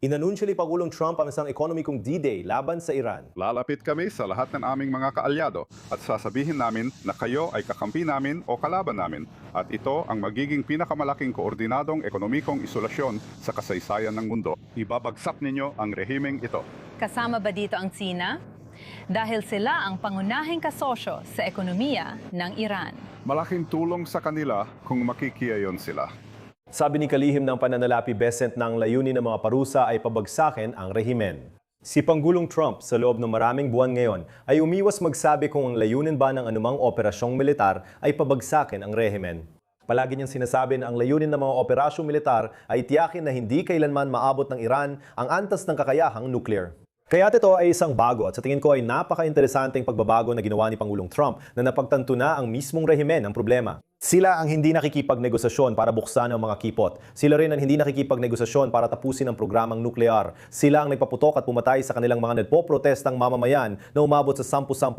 Inanunsyo ni Pangulong Trump ang isang ekonomikong D-Day laban sa Iran. Lalapit kami sa lahat ng aming mga kaalyado at sasabihin namin na kayo ay kakampi namin o kalaban namin. At ito ang magiging pinakamalaking koordinadong ekonomikong isolasyon sa kasaysayan ng mundo. Ibabagsak ninyo ang rehimeng ito. Kasama ba dito ang Tsina? Dahil sila ang pangunahing kasosyo sa ekonomiya ng Iran. Malaking tulong sa kanila kung makikiayon sila. Sabi ni kalihim ng pananalapi Besant na ang layunin ng mga parusa ay pabagsakin ang rehimen. Si Pangulong Trump sa loob ng maraming buwan ngayon ay umiwas magsabi kung ang layunin ba ng anumang operasyong militar ay pabagsakin ang rehimen. Palagi niyang sinasabi na ang layunin ng mga operasyong militar ay tiyakin na hindi kailanman maabot ng Iran ang antas ng kakayahang nuclear. Kaya't ito ay isang bago at sa tingin ko ay napaka-interesanteng pagbabago na ginawa ni Pangulong Trump na napagtanto na ang mismong rehimen ang problema. Sila ang hindi nakikipagnegosasyon para buksan ang mga kipot. Sila rin ang hindi nakikipagnegosasyon para tapusin ang programang nuklear. Sila ang nagpaputok at pumatay sa kanilang mga nagpoprotestang mamamayan na umabot sa 10,000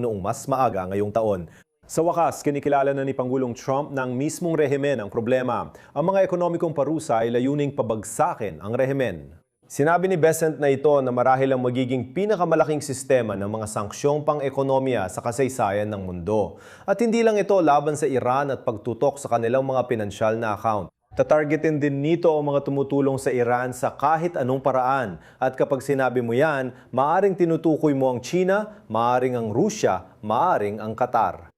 noong mas maaga ngayong taon. Sa wakas, kinikilala na ni Pangulong Trump na ang mismong rehimen ang problema. Ang mga ekonomikong parusa ay layuning pabagsakin ang rehimen. Sinabi ni Besant na ito na marahil ang magiging pinakamalaking sistema ng mga sangsyong pang-ekonomiya sa kasaysayan ng mundo. At hindi lang ito laban sa Iran at pagtutok sa kanilang mga pinansyal na account. Tatargetin din nito ang mga tumutulong sa Iran sa kahit anong paraan. At kapag sinabi mo yan, maaring tinutukoy mo ang China, maaring ang Rusya, maaring ang Qatar.